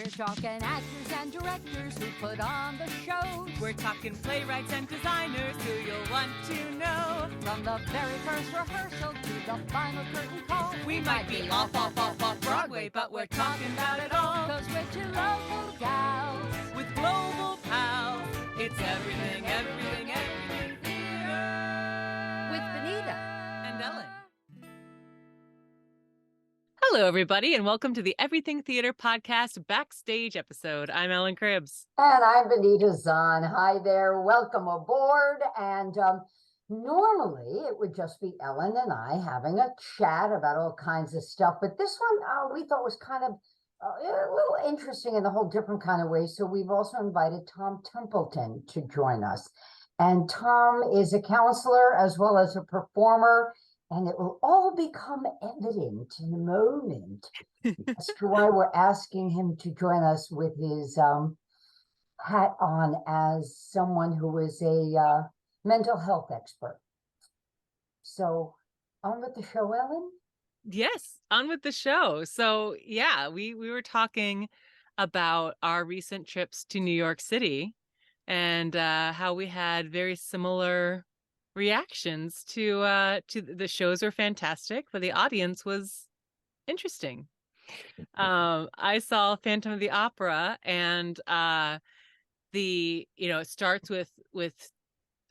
We're talking actors and directors who put on the shows. We're talking playwrights and designers who you'll want to know. From the very first rehearsal to the final curtain call. We might be off Broadway, but we're talking about it all. 'Cause we're two local gals with global pals. It's everything, everything, everything theater. with Benita and Ellen. Hello, everybody, and welcome to the Everything Theater Podcast Backstage episode. I'm Ellen Cribbs. And I'm Benita Zahn. Hi there. Welcome aboard. And normally it would just be Ellen and I having a chat about all kinds of stuff. But this one we thought was kind of a little interesting in a whole different kind of way. So we've also invited Tom Templeton to join us. And Tom is a counselor as well as a performer. And it will all become evident in a moment as to why we're asking him to join us with his hat on as someone who is a mental health expert. So on with the show, Ellen? Yes, on with the show. So yeah, we were talking about our recent trips to New York City and how we had very similar reactions to the shows were fantastic, but the audience was interesting. I saw Phantom of the Opera, and it starts with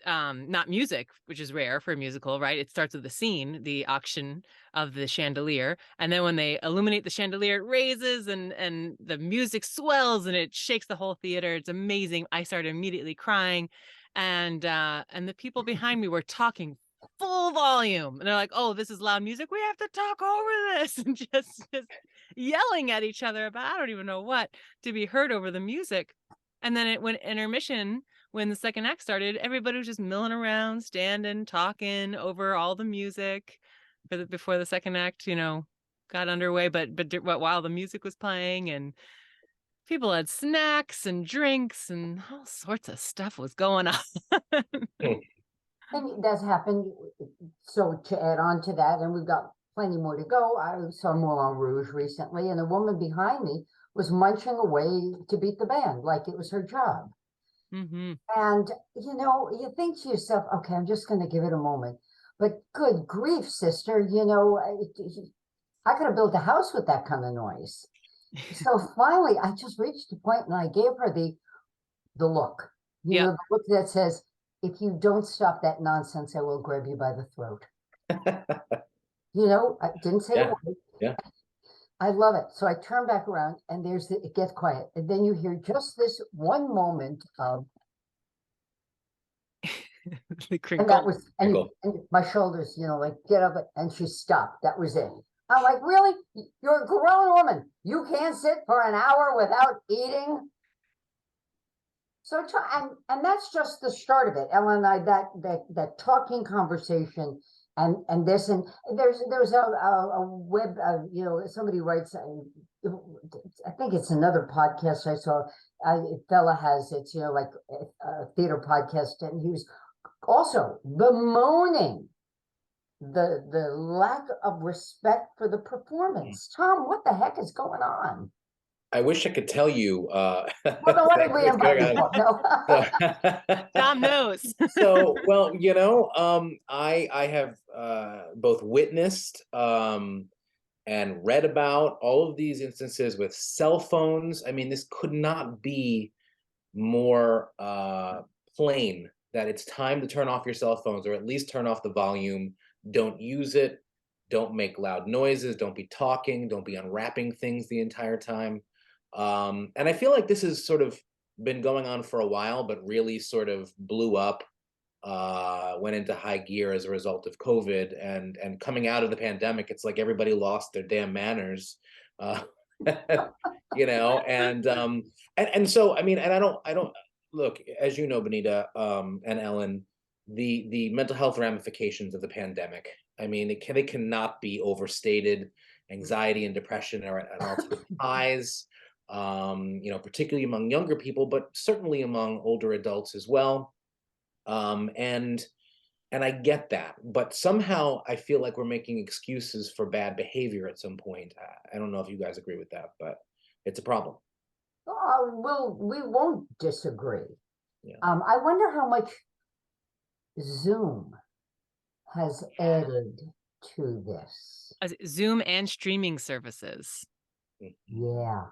not music, which is rare for a musical, right? It starts with the scene, the auction of the chandelier, and then when they illuminate the chandelier, it raises and the music swells and it shakes the whole theater. It's amazing. I started immediately crying. And the people behind me were talking full volume, and they're like, "Oh, this is loud music. We have to talk over this," and just yelling at each other about I don't even know what to be heard over the music. And then when intermission, when the second act started, everybody was just milling around, standing, talking over all the music before the second act, got underway. But while the music was playing and people had snacks and drinks and all sorts of stuff was going on. And that's happened. So to add on to that, and we've got plenty more to go, I saw Moulin Rouge recently, and the woman behind me was munching away to beat the band like it was her job. Mm-hmm. And, you think to yourself, okay, I'm just going to give it a moment. But good grief, sister, I could have built a house with that kind of noise. So finally, I just reached a point and I gave her the look. The look that says, if you don't stop that nonsense, I will grab you by the throat. I didn't say a word. Yeah. I love it. So I turn back around and it gets quiet. And then you hear just this one moment of the crinkle. And that was and my shoulders, like get up, and she stopped. That was it. I'm like, really? You're a grown woman. You can't sit for an hour without eating. So and that's just the start of it. Ellen and I, that talking conversation and this, and there's a web, somebody writes, I think it's another podcast I saw, a fella has, it's, like a theater podcast, and he was also bemoaning the lack of respect for the performance. Tom, what the heck is going on? I wish I could tell you. Well, then what did we invite you for? No. Tom knows. So, well, I have both witnessed and read about all of these instances with cell phones. I mean, this could not be more plain that it's time to turn off your cell phones, or at least turn off the volume. Don't use it. Don't make loud noises. Don't be talking. Don't be unwrapping things the entire time. And I feel like this has sort of been going on for a while, but really sort of blew up, went into high gear as a result of COVID, and coming out of the pandemic, it's like everybody lost their damn manners, and so, I mean, and I don't look, as you know, Benita, and Ellen, the mental health ramifications of the pandemic. I mean, they cannot be overstated. Anxiety and depression are at all-time highs. Particularly among younger people, but certainly among older adults as well. And I get that, but somehow I feel like we're making excuses for bad behavior at some point. I don't know if you guys agree with that, but it's a problem. we won't disagree. Yeah. I wonder how much Zoom has added to this. Zoom and streaming services. Yeah.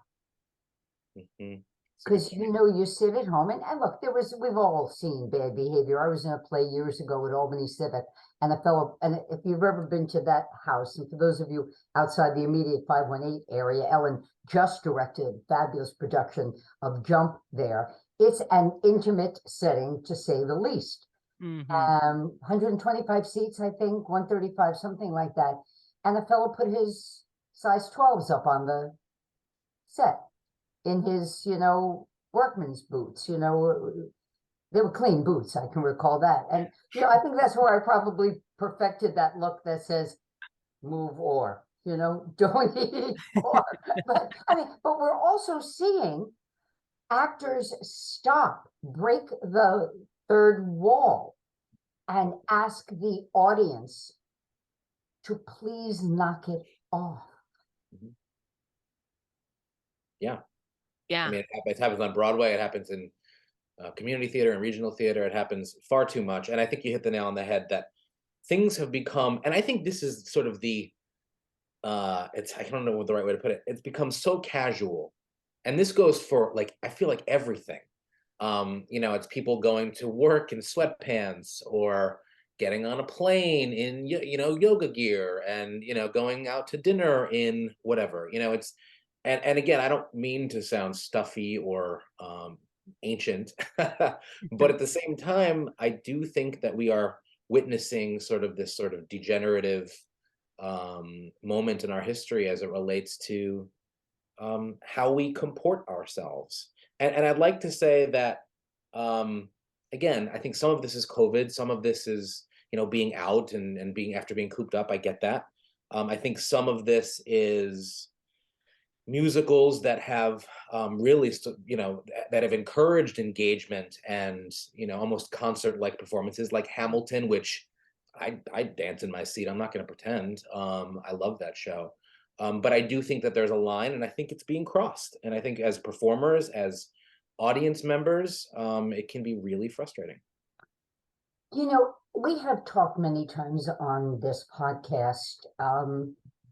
Mhm. Because you sit at home and look, we've all seen bad behavior. I was in a play years ago at Albany Civic, and a fellow, and if you've ever been to that house, and for those of you outside the immediate 518 area, Ellen just directed a fabulous production of Jump there. It's an intimate setting, to say the least. 125 seats, I think, 135, something like that. And the fellow put his size 12s up on the set in his, workman's boots, they were clean boots. I can recall that. And, I think that's where I probably perfected that look that says, move or, don't eat or. But we're also seeing actors break the third wall and ask the audience to please knock it off. Yeah. Yeah. I mean, it happens on Broadway. It happens in community theater and regional theater. It happens far too much. And I think you hit the nail on the head that things have become, and I think this is sort of the, I don't know what the right way to put it. It's become so casual. And this goes for I feel like everything. It's people going to work in sweatpants or getting on a plane in, yoga gear and, going out to dinner in whatever, it's, and again, I don't mean to sound stuffy or ancient, but at the same time, I do think that we are witnessing this sort of degenerative moment in our history as it relates to how we comport ourselves. And I'd like to say that, again, I think some of this is COVID, some of this is, being out and after being cooped up. I get that. I think some of this is musicals that have really, that have encouraged engagement and, almost concert-like performances like Hamilton, which I dance in my seat. I'm not going to pretend. I love that show. But I do think that there's a line, and I think it's being crossed. And I think as performers, as audience members, it can be really frustrating. We have talked many times on this podcast,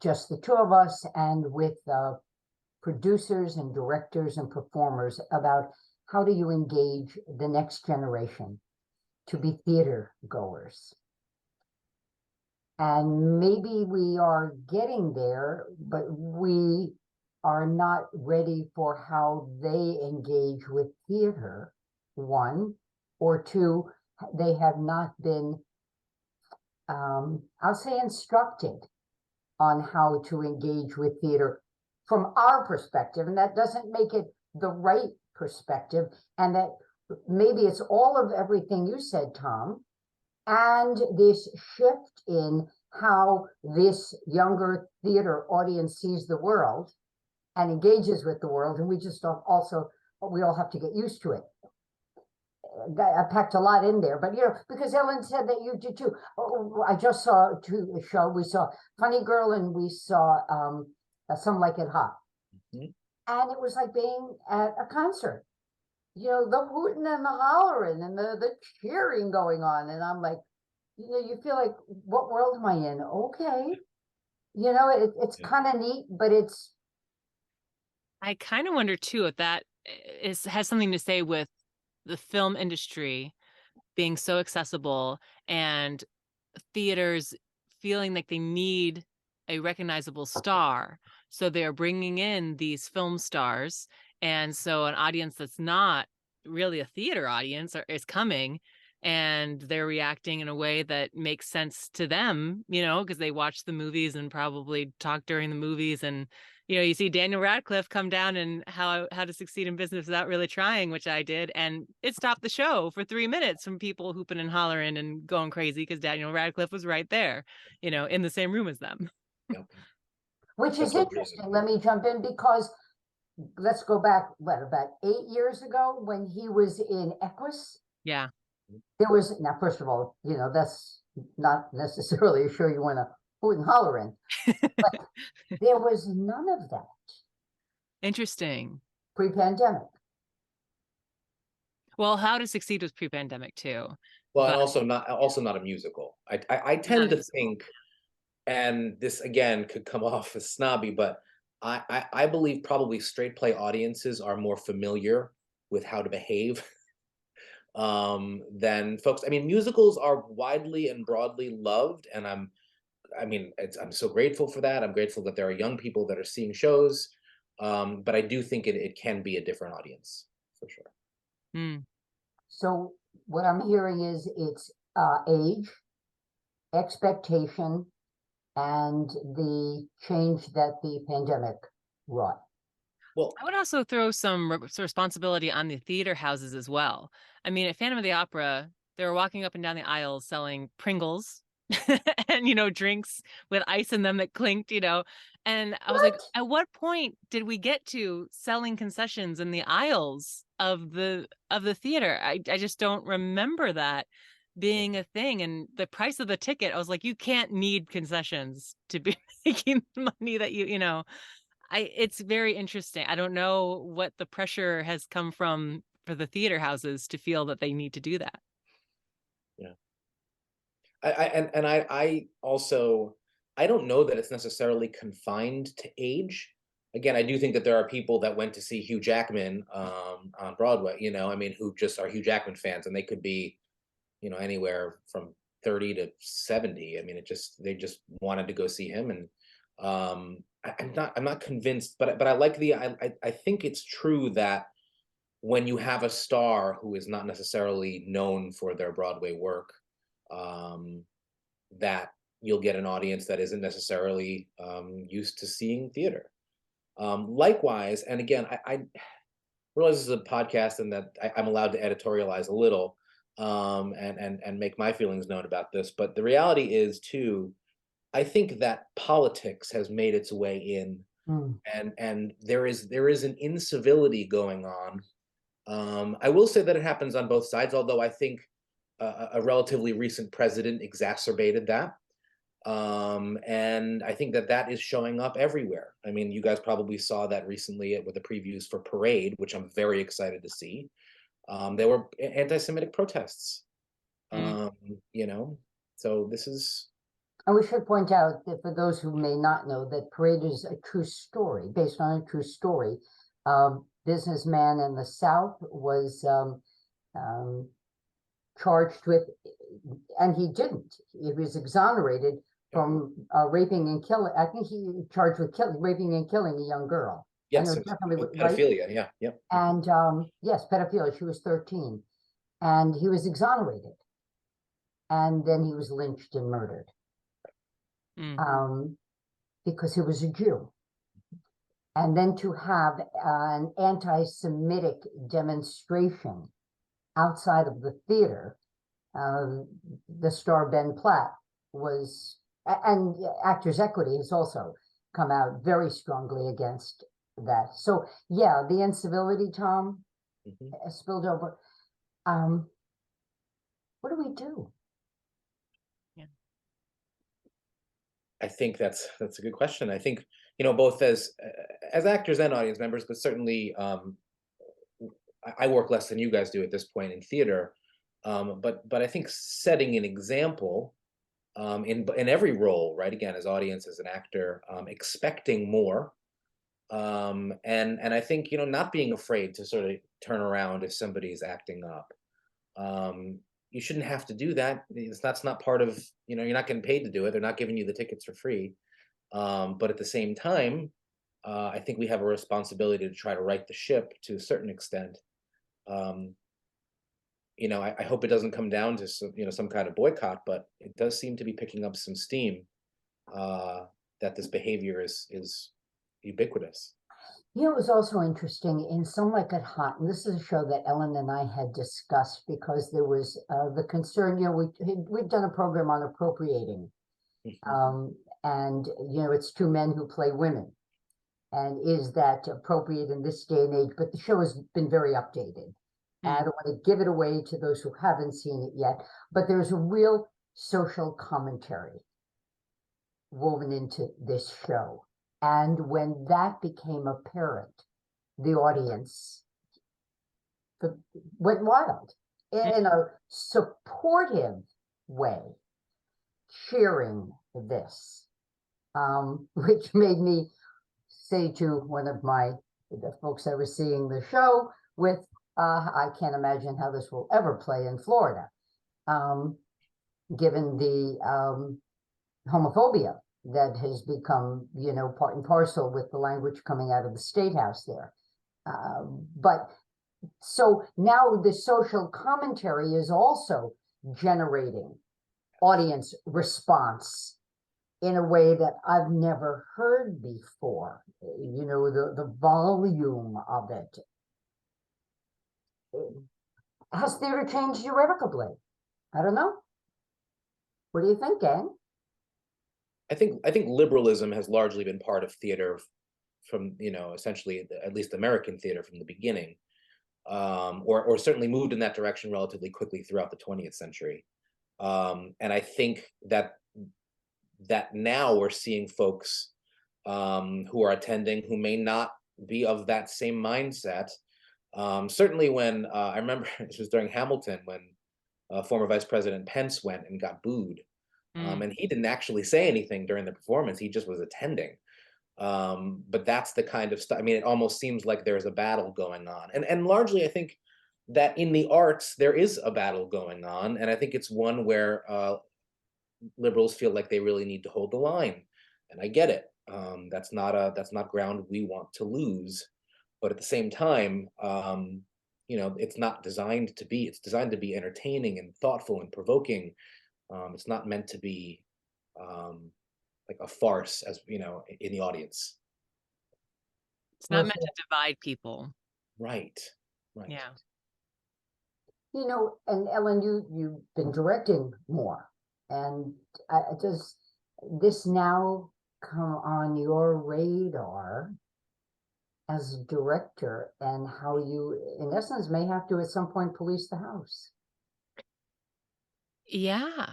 just the two of us and with producers and directors and performers about how do you engage the next generation to be theater goers. And maybe we are getting there, but we are not ready for how they engage with theater, one, or two, they have not been, I'll say, instructed on how to engage with theater from our perspective. And that doesn't make it the right perspective. And that maybe it's all of everything you said, Tom, and this shift in how this younger theater audience sees the world and engages with the world. And we just we all have to get used to it. I packed a lot in there, but because Ellen said that you did too. I just saw a show. We saw Funny Girl and we saw Some Like It Hot. And it was like being at a concert. The hooting and the hollering and the cheering going on. And I'm like, you feel like, what world am I in? Okay. It's kind of neat, but I kind of wonder too if that has something to say with the film industry being so accessible and theaters feeling like they need a recognizable star. So they're bringing in these film stars. And so an audience that's not really a theater audience is coming, and they're reacting in a way that makes sense to them, because they watch the movies and probably talk during the movies. And, you see Daniel Radcliffe come down and how to succeed in business without really trying, which I did. And it stopped the show for 3 minutes from people hooping and hollering and going crazy because Daniel Radcliffe was right there, in the same room as them. Yep. Which is interesting. Let me jump in because let's go back, about 8 years ago when he was in Equus. Yeah. There was, now, first of all, that's not necessarily a show you want to hoot and holler in, but there was none of that. Interesting. pre-pandemic. Well, How to Succeed was pre-pandemic too. Well, and But also not a musical. I tend to think, and this again could come off as snobby, but I believe probably straight play audiences are more familiar with how to behave than folks. I mean, musicals are widely and broadly loved, and I'm so grateful for that. I'm grateful that there are young people that are seeing shows, but I do think it can be a different audience for sure. Mm. So what I'm hearing is it's age, expectation, and the change that the pandemic wrought. Well, I would also throw some responsibility on the theater houses as well. I mean, at Phantom of the Opera, they were walking up and down the aisles selling Pringles and, drinks with ice in them that clinked, And I was like, What? at what point did we get to selling concessions in the aisles of the theater? I just don't remember that being a thing. And the price of the ticket, I was like, you can't need concessions to be making money that it's very interesting. I don't know what the pressure has come from for the theater houses to feel that they need to do that. yeah. I also, I don't know that it's necessarily confined to age. Again, I do think that there are people that went to see Hugh Jackman on Broadway, who just are Hugh Jackman fans, and they could be, anywhere from 30 to 70. I mean, they just wanted to go see him, and I'm not convinced, but I like I think it's true that when you have a star who is not necessarily known for their Broadway work, that you'll get an audience that isn't necessarily used to seeing theater. Likewise, and again, I realize this is a podcast and that I'm allowed to editorialize a little and make my feelings known about this, but the reality is too, I think that politics has made its way in, and there is an incivility going on. I will say that it happens on both sides, although I think a relatively recent president exacerbated that. And I think that is showing up everywhere. I mean, you guys probably saw that recently with the previews for Parade, which I'm very excited to see. There were anti-Semitic protests, so this is. And we should point out that for those who may not know, that Parade is a true story, based on a true story. Businessman in the South was charged with, and he didn't. He was exonerated from raping and killing. I think he charged with raping and killing a young girl. Yes, definitely pedophilia. Right? Yeah, yep. And yes, pedophilia. She was 13, and he was exonerated, and then he was lynched and murdered. Because he was a Jew. And then to have an anti-Semitic demonstration outside of the theater, the star Ben Platt was, and Actors Equity has also come out very strongly against that. So yeah, the incivility, Tom, spilled over. What do we do? I think that's a good question. I think, both as actors and audience members, but certainly I work less than you guys do at this point in theater. But I think setting an example in every role, right? Again, as audience, as an actor, expecting more, and I think not being afraid to sort of turn around if somebody's acting up. You shouldn't have to do that. That's not part of, you're not getting paid to do it. They're not giving you the tickets for free. But at the same time, I think we have a responsibility to try to right the ship to a certain extent. I hope it doesn't come down to some kind of boycott, but it does seem to be picking up some steam, that this behavior is ubiquitous. It was also interesting in Some Like It Hot, and this is a show that Ellen and I had discussed because there was the concern, we've done a program on appropriating. And, it's two men who play women. And is that appropriate in this day and age? But the show has been very updated. And I don't want to give it away to those who haven't seen it yet, but there's a real social commentary woven into this show. And when that became apparent, the audience went wild in a supportive way, cheering this, which made me say to one of the folks I was seeing the show with, I can't imagine how this will ever play in Florida, given the homophobia that has become, part and parcel with the language coming out of the State House there. But so now the social commentary is also generating audience response in a way that I've never heard before. The volume of it. Has theater changed irrevocably? I don't know. What do you think, gang? I think liberalism has largely been part of theater from, essentially, at least American theater from the beginning, or certainly moved in that direction relatively quickly throughout the 20th century. And I think that now we're seeing folks who are attending who may not be of that same mindset. Certainly when I remember this was during Hamilton when former Vice President Pence went and got booed. And he didn't actually say anything during the performance. He just was attending. But that's the kind of stuff. I mean, it almost seems like there's a battle going on. And largely, I think that in the arts, there is a battle going on. And I think it's one where liberals feel like they really need to hold the line. And I get it. That's not ground we want to lose. But at the same time, it's not designed to be. It's designed to be entertaining and thoughtful and provoking. It's not meant to be like a farce, as in the audience. It's not meant to divide people. Right. Yeah. And Ellen, you've been directing more, and does this now come on your radar as a director, and how you, in essence, may have to at some point police the house? Yeah.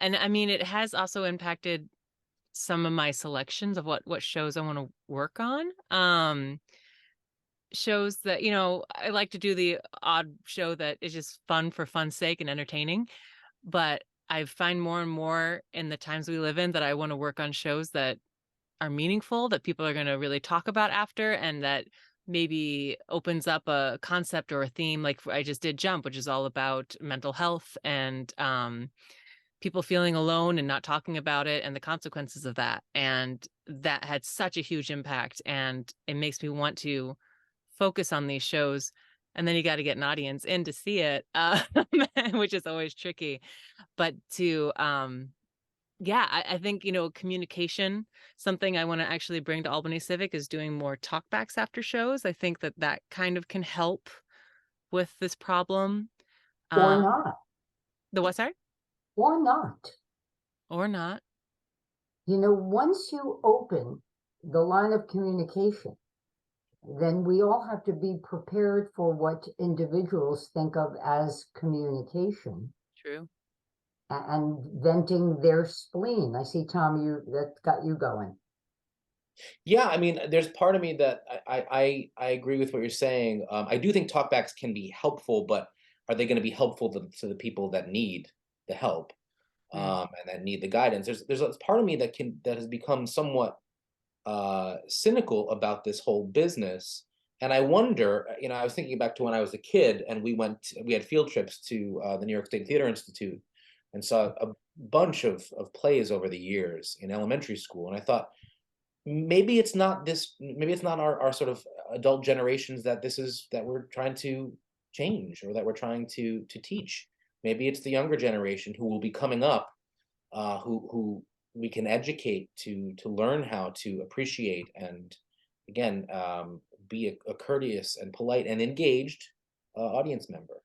And I mean, it has also impacted some of my selections of what shows I want to work on. Shows that, I like to do the odd show that is just fun for fun's sake and entertaining. But I find more and more in the times we live in that I want to work on shows that are meaningful, that people are going to really talk about after, and that maybe opens up a concept or a theme. Like I just did Jump, which is all about mental health and people feeling alone and not talking about it and the consequences of that. And that had such a huge impact. And it makes me want to focus on these shows. And then you got to get an audience in to see it, which is always tricky. But to, I think, communication, something I want to actually bring to Albany Civic is doing more talkbacks after shows. I think that kind of can help with this problem. Or not. The what, sorry? Or not. Or not. Once you open the line of communication, then we all have to be prepared for what individuals think of as communication. True. And venting their spleen. I see, Tom, that got you going. Yeah, I mean, there's part of me that I agree with what you're saying. I do think talkbacks can be helpful, but are they going to be helpful to the people that need the help and that need the guidance? There's a part of me that has become somewhat cynical about this whole business. And I wonder, I was thinking back to when I was a kid and we had field trips to the New York State Theater Institute and saw a bunch of plays over the years in elementary school. And I thought, maybe it's not our sort of adult generations that we're trying to change or that we're trying to teach. Maybe it's the younger generation who will be coming up, who we can educate to learn how to appreciate and, again, be a courteous and polite and engaged audience member.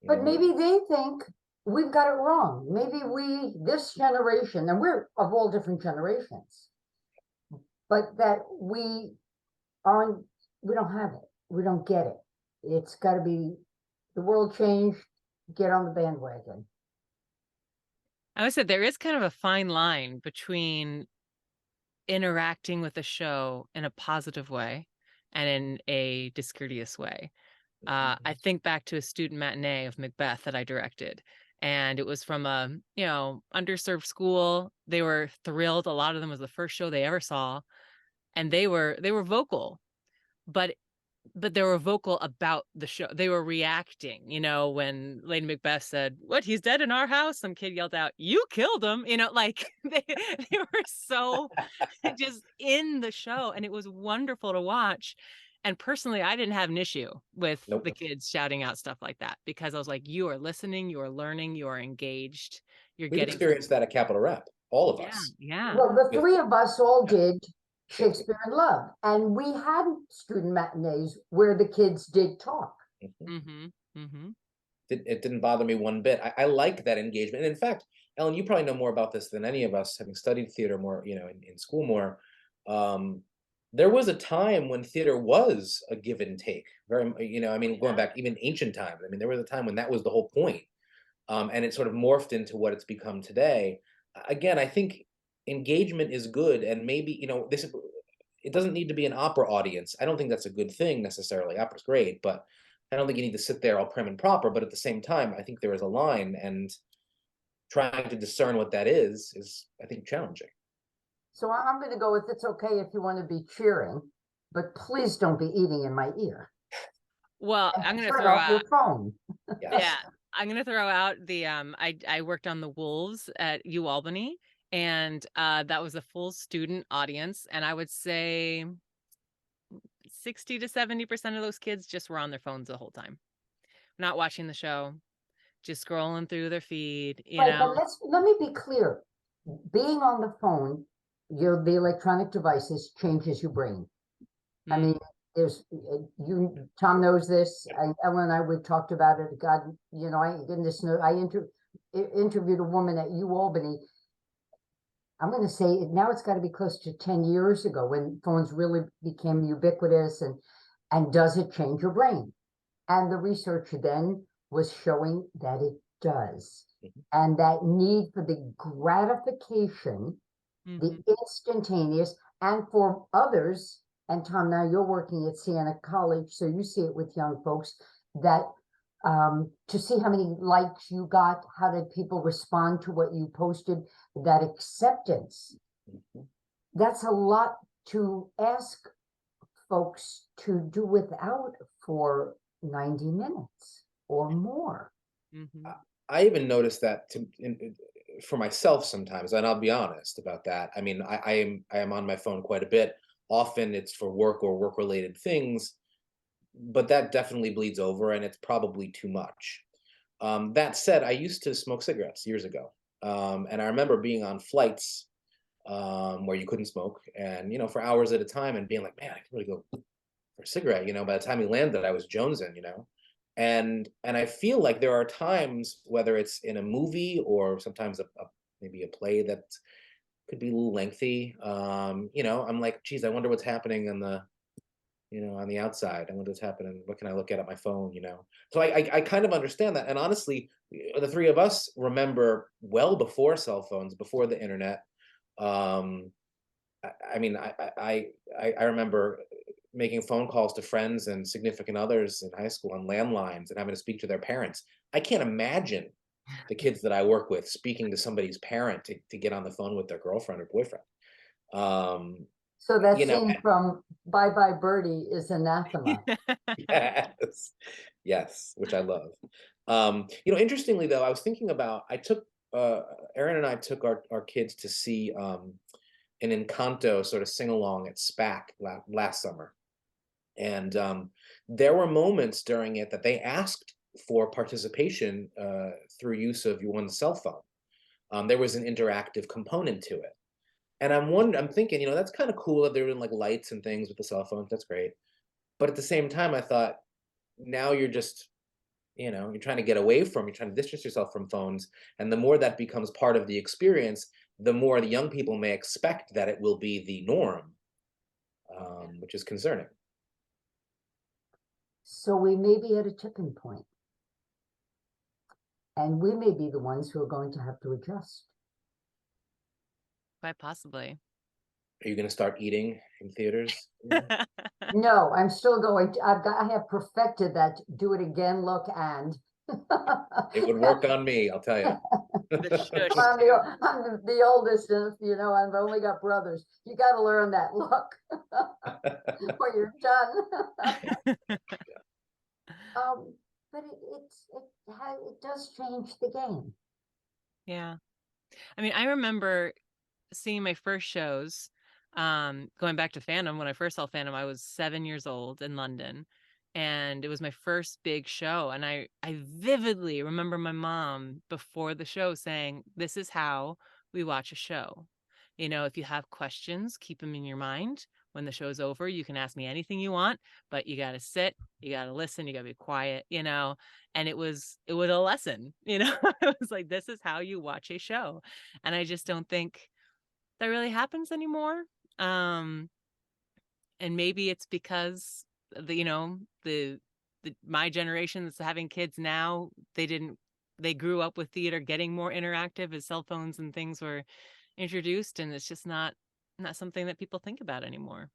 But maybe they think we've got it wrong. Maybe this generation, and we're of all different generations, but that we don't have it. We don't get it. It's got to be the world changed. Get on the bandwagon. I would say there is kind of a fine line between interacting with a show in a positive way and in a discourteous way. I think back to a student matinee of Macbeth that I directed, and it was from a, underserved school. They were thrilled. A lot of them was the first show they ever saw, and they were vocal, but they were vocal about the show. They were reacting, when Lady Macbeth said, "What, he's dead in our house?" Some kid yelled out, "You killed him." Like they were so just in the show, and it was wonderful to watch. And personally, I didn't have an issue with Nope. the kids shouting out stuff like that, because I was like, you are listening, you are learning, you are engaged, you're We've getting experienced that at Capital Rep, all of Yeah, us. yeah. Well, the three of us all Yeah. did Shakespeare in Love, and we had student matinees where the kids did talk. Mm-hmm. Mm-hmm. It didn't bother me one bit. I like that engagement. And in fact, Ellen, you probably know more about this than any of us, having studied theater more, in school more. There was a time when theater was a give and take. Very, going back even ancient times. I mean, there was a time when that was the whole point. And it sort of morphed into what it's become today. Again, I think engagement is good, and maybe, it doesn't need to be an opera audience. I don't think that's a good thing necessarily. Opera's great, but I don't think you need to sit there all prim and proper. But at the same time, I think there is a line, and trying to discern what that is, I think, challenging. So I'm going to go with, it's okay if you want to be cheering, but please don't be eating in my ear. Well, And I'm going to turn throw off your out, phone. Yes. yeah, I'm going to throw out the, I worked on the Wolves at UAlbany, and that was a full student audience. And I would say 60 to 70% of those kids just were on their phones the whole time, not watching the show, just scrolling through their feed, Right, but let me be clear. Being on the phone, the electronic devices changes your brain. I mean, there's Tom knows this. Ellen and I, we talked about it. God, I interviewed a woman at UAlbany. I'm going to say now it's got to be close to 10 years ago when phones really became ubiquitous, and does it change your brain? And the research then was showing that it does. And that need for the gratification, the instantaneous, and for others, and Tom, now you're working at Siena College, so you see it with young folks, that to see how many likes you got, how did people respond to what you posted, that acceptance. That's a lot to ask folks to do without for 90 minutes or more. I even noticed that for myself sometimes, and I'll be honest about that. I mean, I am on my phone quite a bit. Often it's for work or work-related things, but that definitely bleeds over, and it's probably too much. That said, I used to smoke cigarettes years ago, and I remember being on flights where you couldn't smoke, and for hours at a time, and being like, man, I can really go for a cigarette. By the time we landed, I was jonesing. And I feel like there are times, whether it's in a movie or sometimes maybe a play that could be a little lengthy. I'm like, geez, I wonder what's happening on the outside. I wonder what's happening. What can I look at my phone? So I kind of understand that. And honestly, the three of us remember well before cell phones, before the internet. I mean, I remember making phone calls to friends and significant others in high school on landlines and having to speak to their parents. I can't imagine the kids that I work with speaking to somebody's parent to get on the phone with their girlfriend or boyfriend. So that scene from Bye Bye Birdie is anathema. Yes, which I love. Interestingly though, I was thinking about, Erin and I took our kids to see an Encanto sort of sing along at SPAC last summer. And there were moments during it that they asked for participation through use of one's cell phone. There was an interactive component to it. And I'm thinking, that's kind of cool that they're doing like lights and things with the cell phones. That's great. But at the same time, I thought, now you're just, you're trying to get away from, you're trying to distance yourself from phones. And the more that becomes part of the experience, the more the young people may expect that it will be the norm, which is concerning. So we may be at a tipping point. And we may be the ones who are going to have to adjust. Quite possibly. Are you going to start eating in theaters? No, I'm still going. I have perfected that do it again look, and It would work on me, I'll tell you. The shush. I'm the oldest, and I've only got brothers. You got to learn that look, or you're done. But it does change the game. Yeah. I mean, I remember seeing my first shows, going back to fandom. When I first saw fandom, I was 7 years old in London, and it was my first big show. And I vividly remember my mom before the show saying, "This is how we watch a show. If you have questions, keep them in your mind. When the show's over, you can ask me anything you want, but you got to sit, you got to listen, you got to be quiet, and it was a lesson, it was like, this is how you watch a show. And I just don't think that really happens anymore. And maybe it's because the my generation that's having kids now, they grew up with theater getting more interactive as cell phones and things were introduced, and it's just not something that people think about anymore.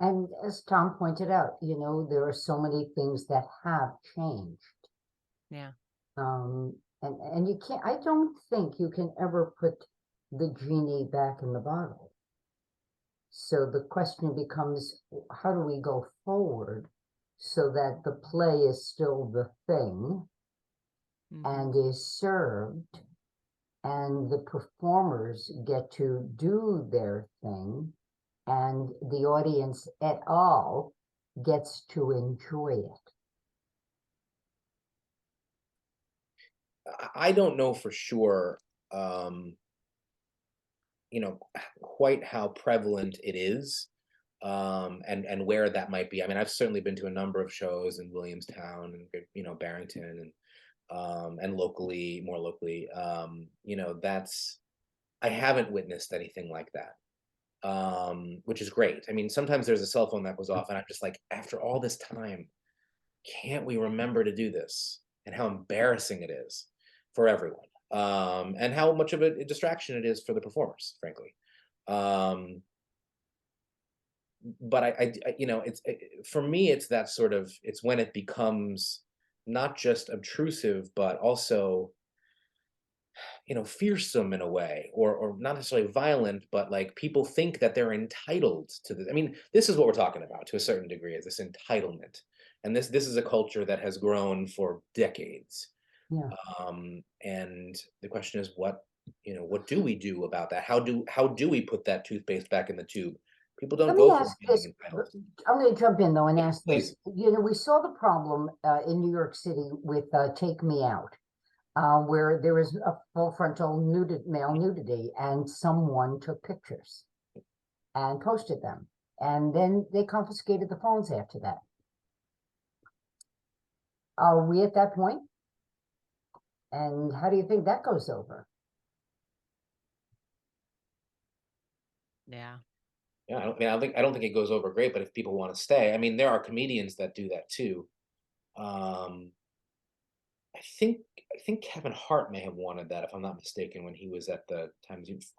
And as Tom pointed out, there are so many things that have changed. Yeah. And you can't, I don't think you can ever put the genie back in the bottle. So the question becomes, how do we go forward so that the play is still the thing and is served, and the performers get to do their thing, and the audience at all gets to enjoy it? I don't know for sure, quite how prevalent it is, and where that might be. I mean, I've certainly been to a number of shows in Williamstown and Barrington and more locally. I haven't witnessed anything like that, which is great. I mean, sometimes there's a cell phone that goes off, and I'm just like, after all this time, can't we remember to do this? And how embarrassing it is for everyone, and how much of a distraction it is for the performers, frankly. But for me, it's that sort of, it's when it becomes not just obtrusive, but also fearsome in a way, or not necessarily violent, but like people think that they're entitled to this. I mean, this is what we're talking about to a certain degree, is this entitlement. And this is a culture that has grown for decades. Yeah. And the question is, what do we do about that? How do we put that toothpaste back in the tube? People don't go for being entitled. I'm going to jump in though and ask Please. this. We saw the problem in New York City with Take Me Out, where there was a full frontal male nudity, and someone took pictures and posted them, and then they confiscated the phones after that. Are we at that point? And how do you think that goes over? Yeah. Yeah, I don't think it goes over great, but if people want to stay, I mean, there are comedians that do that too. I think Kevin Hart may have wanted that, if I'm not mistaken, when he was at the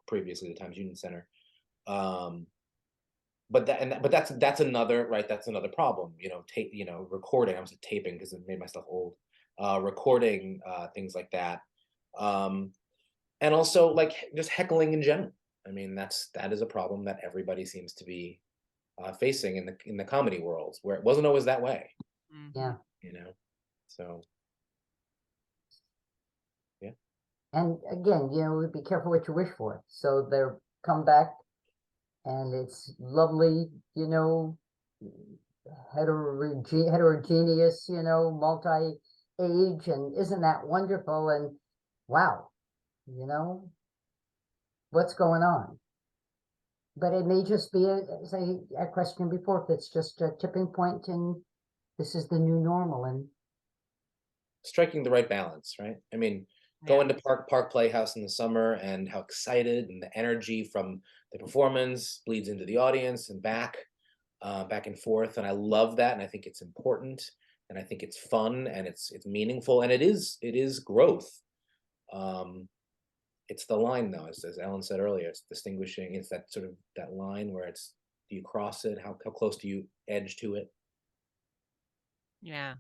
previously the Times Union Center. But that's another, right? That's another problem. Recording. I was taping because it made my stuff old. Recording things like that, and also like just heckling in general. I mean, that is a problem that everybody seems to be facing in the comedy world, where it wasn't always that way. Yeah. So. Yeah. And again, be careful what you wish for. So they come back, and it's lovely, heterogeneous, multi-age, and isn't that wonderful? And wow, what's going on? But it may just be, as I questioned before, if it's just a tipping point, and this is the new normal, and striking the right balance, right? I mean, going to Park Playhouse in the summer, and how excited, and the energy from the performance bleeds into the audience and back and forth. And I love that. And I think it's important, and I think it's fun, and it's meaningful, and it is growth. it's the line though, as Ellen said earlier, it's distinguishing. It's that sort of that line where it's, do you cross it? How close do you edge to it? Yeah.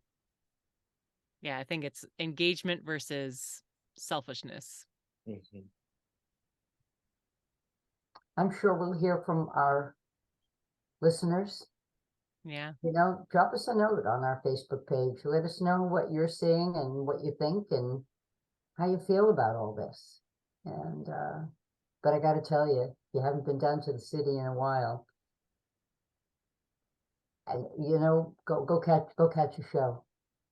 Yeah, I think it's engagement versus selfishness. Mm-hmm. I'm sure we'll hear from our listeners. Yeah. Drop us a note on our Facebook page. Let us know what you're seeing and what you think and how you feel about all this. And but I got to tell you, you haven't been down to the city in a while. And go catch a show.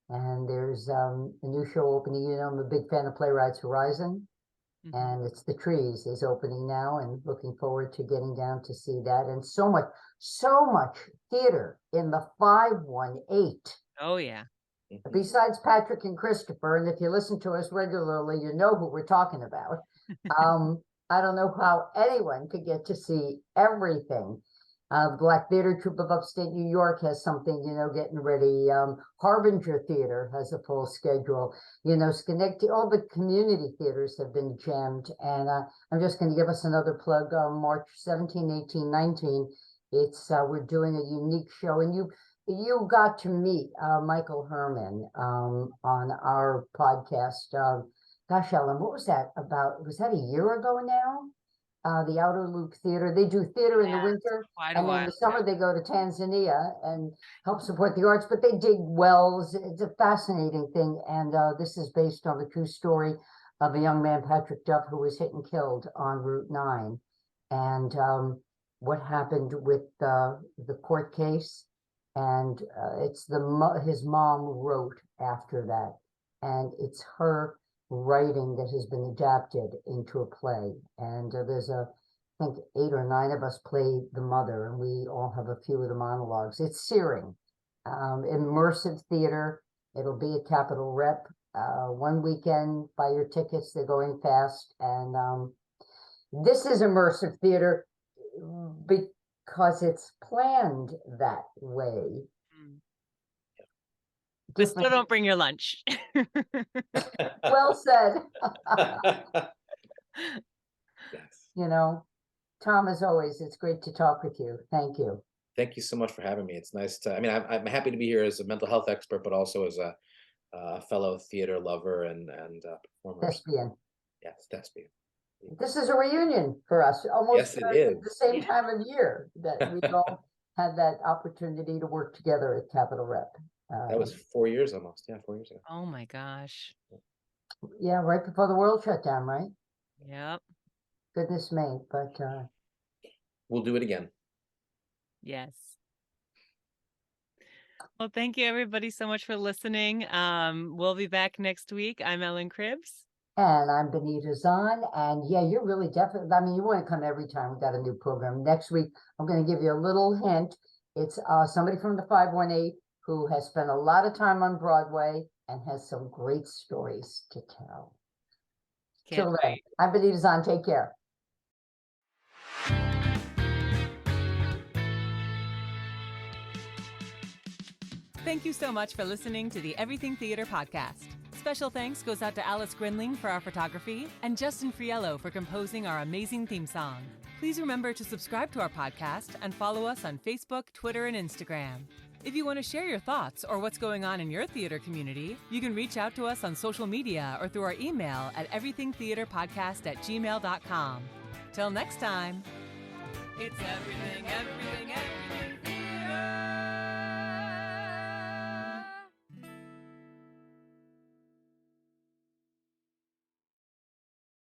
And there's a new show opening. I'm a big fan of Playwrights Horizon. Mm-hmm. And it's The Trees is opening now, and looking forward to getting down to see that. And so much theater in the 518. Oh yeah. Besides Patrick and Christopher, and if you listen to us regularly, you know who we're talking about. I don't know how anyone could get to see everything. Black Theater Troupe of Upstate New York has something, getting ready. Harbinger Theater has a full schedule. Schenectady, all the community theaters have been jammed. And I'm just going to give us another plug. March 17, 18, 19. We're doing a unique show. And you got to meet Michael Herman on our podcast. Gosh, Ellen, what was that about? Was that a year ago now? The Outer Loop Theater. They do theater in the winter, and in the summer they go to Tanzania and help support the arts, but they dig wells. It's a fascinating thing, and this is based on the true story of a young man, Patrick Duff, who was hit and killed on Route 9, and what happened with the court case, and it's his mom wrote after that, and it's her writing that has been adapted into a play. And there's I think 8 or 9 of us play the mother, and we all have a few of the monologues. It's searing, immersive theater. It'll be at Capitol Rep. One weekend, buy your tickets, they're going fast. And this is immersive theater because it's planned that way. But still don't bring your lunch. Well said. Yes. Tom, as always, it's great to talk with you. Thank you. Thank you so much for having me. It's nice to, I'm happy to be here as a mental health expert, but also as a fellow theater lover and performer. Thespian. Yes, thespian. This is a reunion for us, almost yes, it is. the same time of year that we all had that opportunity to work together at Capitol Rep. That was 4 years almost. Yeah, 4 years ago. Oh my gosh. Yeah, right before the world shut down, right? Yep. Goodness me, but we'll do it again. Yes. Well, thank you everybody so much for listening. We'll be back next week. I'm Ellen Cribbs. And I'm Benita Zahn. And yeah, you're really definitely, you want to come every time we got a new program. Next week, I'm going to give you a little hint. It's somebody from the 518 who has spent a lot of time on Broadway and has some great stories to tell. Till then, I'm Benita Zahn. Take care. Thank you so much for listening to the Everything Theater podcast. Special thanks goes out to Alice Grinling for our photography and Justin Friello for composing our amazing theme song. Please remember to subscribe to our podcast and follow us on Facebook, Twitter, and Instagram. If you want to share your thoughts or what's going on in your theater community, you can reach out to us on social media or through our email at everythingtheaterpodcast@gmail.com. Till next time, it's everything